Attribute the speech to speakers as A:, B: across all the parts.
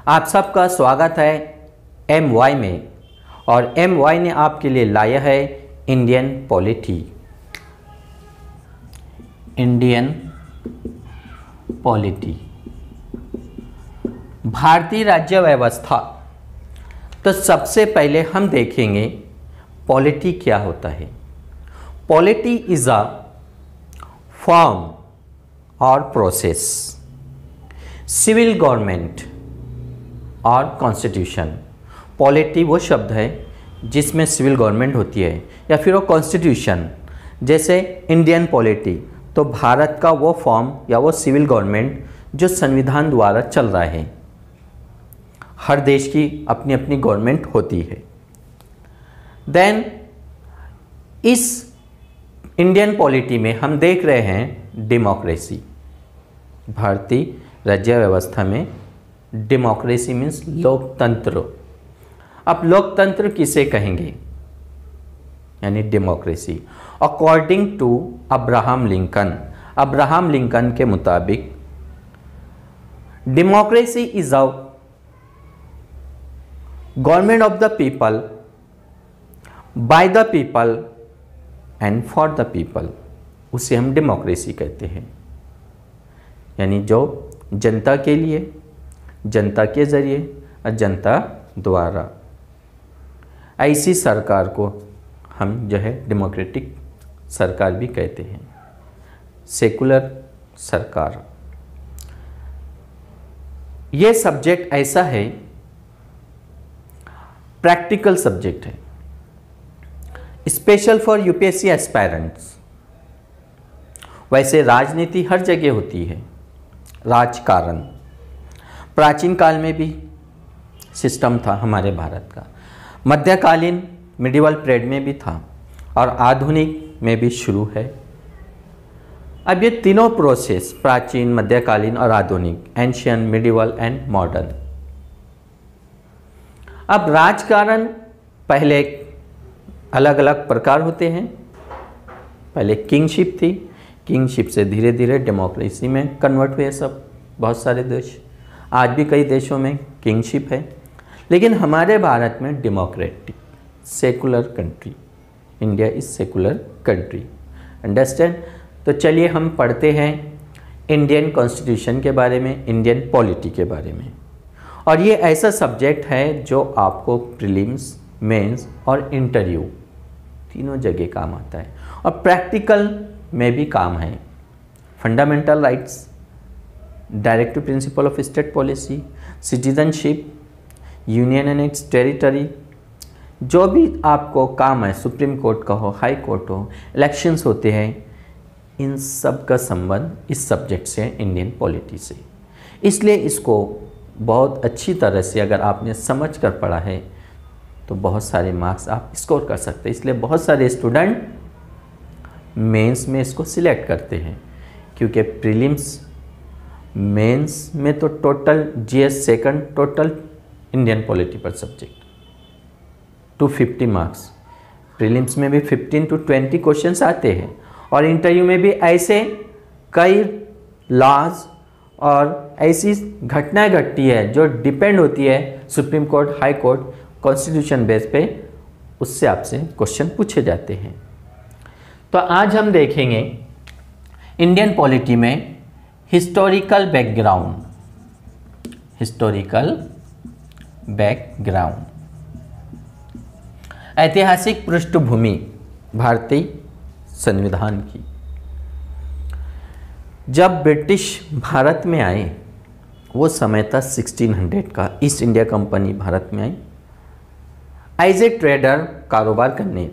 A: आप सबका स्वागत है MY में। और MY ने आपके लिए लाया है इंडियन पॉलिटी। इंडियन पॉलिटी, भारतीय राज्य व्यवस्था। तो सबसे पहले हम देखेंगे पॉलिटी क्या होता है। पॉलिटी इज अ फॉर्म और प्रोसेस, सिविल गवर्नमेंट और कॉन्स्टिट्यूशन। पॉलिटी वो शब्द है जिसमें सिविल गवर्नमेंट होती है, या फिर वो कॉन्स्टिट्यूशन, जैसे इंडियन पॉलिटी तो भारत का वो फॉर्म या वो सिविल गवर्नमेंट जो संविधान द्वारा चल रहा है। हर देश की अपनी अपनी गवर्नमेंट होती है। देन इस इंडियन पॉलिटी में हम देख रहे हैं डेमोक्रेसी। भारतीय राज्य व्यवस्था में डेमोक्रेसी मीन्स लोकतंत्र। अब लोकतंत्र किसे कहेंगे, यानी democracy. According to Abraham Lincoln के मुताबिक democracy is a government of the people, by the people and for the people. उसे हम डेमोक्रेसी कहते हैं, यानी जो जनता के लिए, जनता के जरिए और जनता द्वारा। ऐसी सरकार को हम जो है डेमोक्रेटिक सरकार भी कहते हैं, सेकुलर सरकार। ये सब्जेक्ट ऐसा है, प्रैक्टिकल सब्जेक्ट है, स्पेशल फॉर यूपीएससी एस्पायरेंट्स। वैसे राजनीति हर जगह होती है, राजकारण। प्राचीन काल में भी सिस्टम था हमारे भारत का, मध्यकालीन मिडिवल पीरियड में भी था, और आधुनिक में भी शुरू है। अब ये तीनों प्रोसेस, प्राचीन, मध्यकालीन और आधुनिक, एंशियंट, मिडिवल एंड मॉडर्न। अब राजकारण पहले अलग अलग प्रकार होते हैं। पहले किंगशिप थी, किंगशिप से धीरे धीरे डेमोक्रेसी में कन्वर्ट हुए सब, बहुत सारे देश। आज भी कई देशों में किंगशिप है, लेकिन हमारे भारत में democratic, secular country. India is secular country, understand. तो चलिए हम पढ़ते हैं इंडियन कॉन्स्टिट्यूशन के बारे में, इंडियन पॉलिटी के बारे में। और ये ऐसा सब्जेक्ट है जो आपको प्रीलिम्स, मेंस और इंटरव्यू तीनों जगह काम आता है, और प्रैक्टिकल में भी काम है। Fundamental rights, directive principle of state policy, citizenship, union and it's territory, जो भी आपको काम है, सुप्रीम कोर्ट का हो, हाई कोर्ट हो, इलेक्शंस होते हैं, इन सब का संबंध इस सब्जेक्ट से, इंडियन पॉलिटी से। इसलिए इसको बहुत अच्छी तरह से अगर आपने समझ कर पढ़ा है तो बहुत सारे मार्क्स आप स्कोर कर सकते हैं। इसलिए बहुत सारे स्टूडेंट मेंस में इसको सिलेक्ट करते हैं, क्योंकि प्रीलिम्स, मेंस में तो total GS second, total Indian polity पर सब्जेक्ट 250 मार्क्स। प्रीलिम्स में भी 15 to 20 क्वेश्चंस आते हैं, और इंटरव्यू में भी ऐसे कई लॉज और ऐसी घटनाएं घटती है जो डिपेंड होती है supreme court, high court, constitution base पे, उससे आपसे क्वेश्चन पूछे जाते हैं। तो आज हम देखेंगे इंडियन पॉलिटी में हिस्टोरिकल बैकग्राउंड, हिस्टोरिकल बैकग्राउंड, ऐतिहासिक पृष्ठभूमि भारतीय संविधान की। जब ब्रिटिश भारत में आए, वो समय था 1600 का। ईस्ट इंडिया कंपनी भारत में आई एज ए ट्रेडर, कारोबार करने।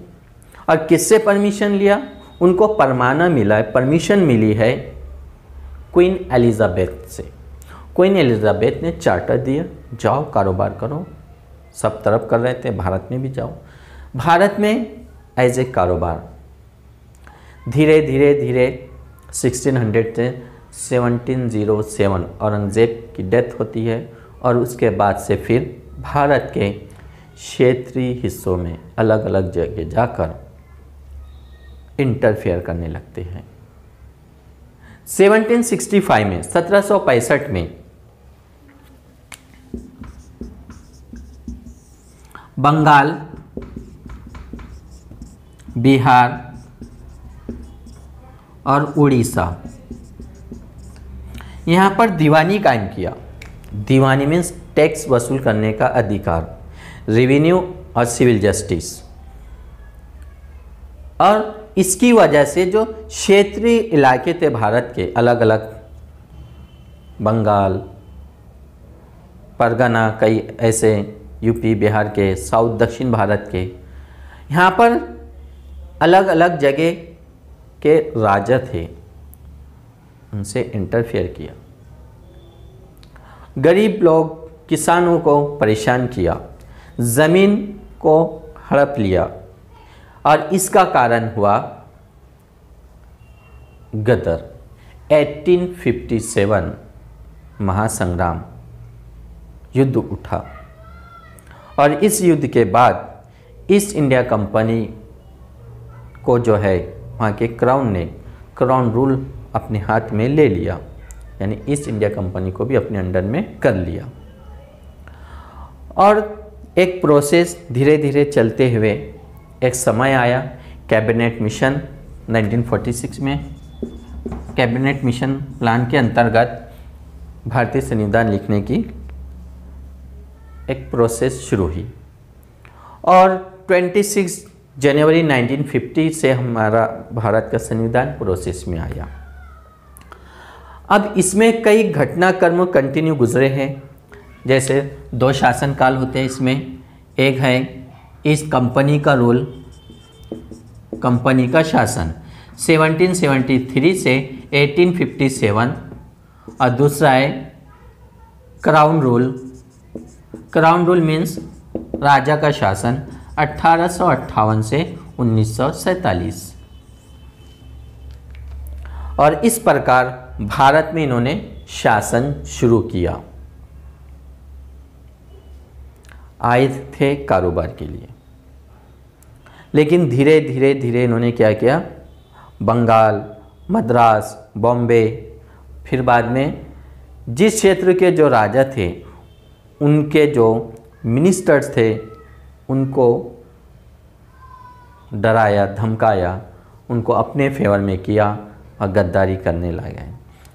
A: और किससे परमिशन लिया? उनको परमाना मिला है, परमिशन मिली है क्वीन एलिजाबेथ से। क्वीन एलिजाबेथ ने चार्टर दिया, जाओ कारोबार करो। सब तरफ कर रहे थे, भारत में भी जाओ। भारत में एज ए कारोबार धीरे धीरे धीरे 1600 से 1707 औरंगज़ेब की डेथ होती है, और उसके बाद से फिर भारत के क्षेत्रीय हिस्सों में अलग अलग जगह जाकर इंटरफेयर करने लगते हैं। 1765 में 1765 में बंगाल, बिहार और उड़ीसा, यहाँ पर दीवानी कायम किया। दीवानी मीन्स टैक्स वसूल करने का अधिकार, रेवेन्यू और सिविल जस्टिस। और इसकी वजह से जो क्षेत्रीय इलाके थे भारत के अलग अलग, बंगाल, परगना, कई ऐसे यूपी बिहार के, साउथ दक्षिण भारत के, यहाँ पर अलग अलग जगह के राजा थे, उनसे इंटरफेयर किया। गरीब लोग, किसानों को परेशान किया, ज़मीन को हड़प लिया और इसका कारण हुआ गदर 1857 महासंग्राम, युद्ध उठा। और इस युद्ध के बाद ईस्ट इंडिया कंपनी को जो है वहाँ के क्राउन ने क्राउन रूल अपने हाथ में ले लिया, यानी ईस्ट इंडिया कंपनी को भी अपने अंडर में कर लिया। और एक प्रोसेस धीरे धीरे चलते हुए एक समय आया, कैबिनेट मिशन 1946 में कैबिनेट मिशन प्लान के अंतर्गत भारतीय संविधान लिखने की एक प्रोसेस शुरू हुई और 26 जनवरी 1950 से हमारा भारत का संविधान प्रोसेस में आया। अब इसमें कई घटनाक्रम कंटिन्यू गुजरे हैं, जैसे 2 शासनकाल होते हैं इसमें। एक है इस कंपनी का रूल, कंपनी का शासन 1773 से 1857, और दूसरा है crown rule. Crown rule means राजा का शासन 1858 से 1947। और इस प्रकार भारत में इन्होंने शासन शुरू किया। आए थे कारोबार के लिए, लेकिन धीरे धीरे धीरे इन्होंने क्या किया, बंगाल, मद्रास, बॉम्बे, फिर बाद में जिस क्षेत्र के जो राजा थे उनके जो मिनिस्टर्स थे उनको डराया, धमकाया, उनको अपने फेवर में किया और गद्दारी करने लगे।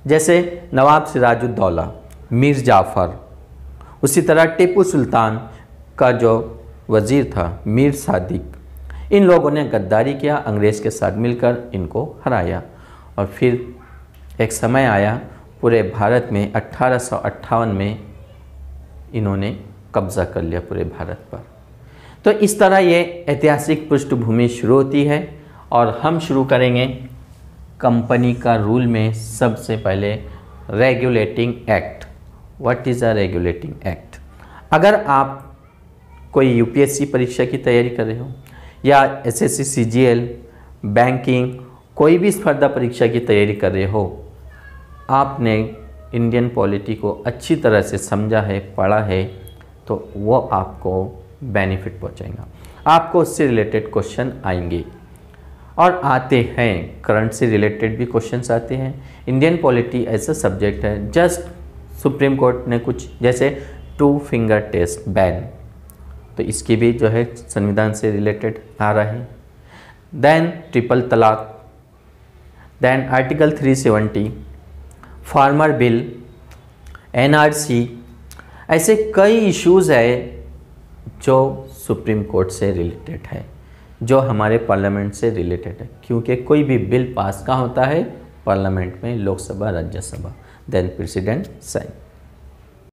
A: जैसे नवाब सिराजुद्दौला, मीर जाफ़र, उसी तरह टीपू सुल्तान का जो वज़ीर था मीर सादिक, इन लोगों ने गद्दारी किया, अंग्रेज़ के साथ मिलकर इनको हराया। और फिर एक समय आया पूरे भारत में 1858 में इन्होंने कब्ज़ा कर लिया पूरे भारत पर। तो इस तरह ये ऐतिहासिक पृष्ठभूमि शुरू होती है और हम शुरू करेंगे कंपनी का रूल में सबसे पहले regulating act. What is a regulating act? अगर आप कोई यूपीएससी परीक्षा की तैयारी कर रहे हो या एसएससी, सीजीएल, बैंकिंग, कोई भी स्पर्धा परीक्षा की तैयारी कर रहे हो, आपने इंडियन पॉलिटी को अच्छी तरह से समझा है, पढ़ा है, तो वो आपको बेनिफिट पहुंचाएगा। आपको उससे रिलेटेड क्वेश्चन आएंगे और आते हैं, करंट से रिलेटेड भी क्वेश्चंस आते हैं। इंडियन पॉलिटी ऐसा सब्जेक्ट है, जस्ट सुप्रीम कोर्ट ने कुछ जैसे 2 फिंगर टेस्ट बैन, तो इसकी भी जो है संविधान से रिलेटेड आ रहा है। देन ट्रिपल तलाक, then article 370, farmer bill, NRC, ऐसे कई इश्यूज़ है जो सुप्रीम कोर्ट से रिलेटेड है, जो हमारे पार्लियामेंट से रिलेटेड है, क्योंकि कोई भी बिल पास कहाँ होता है? पार्लियामेंट में, Lok Sabha, Rajya Sabha, then president sign.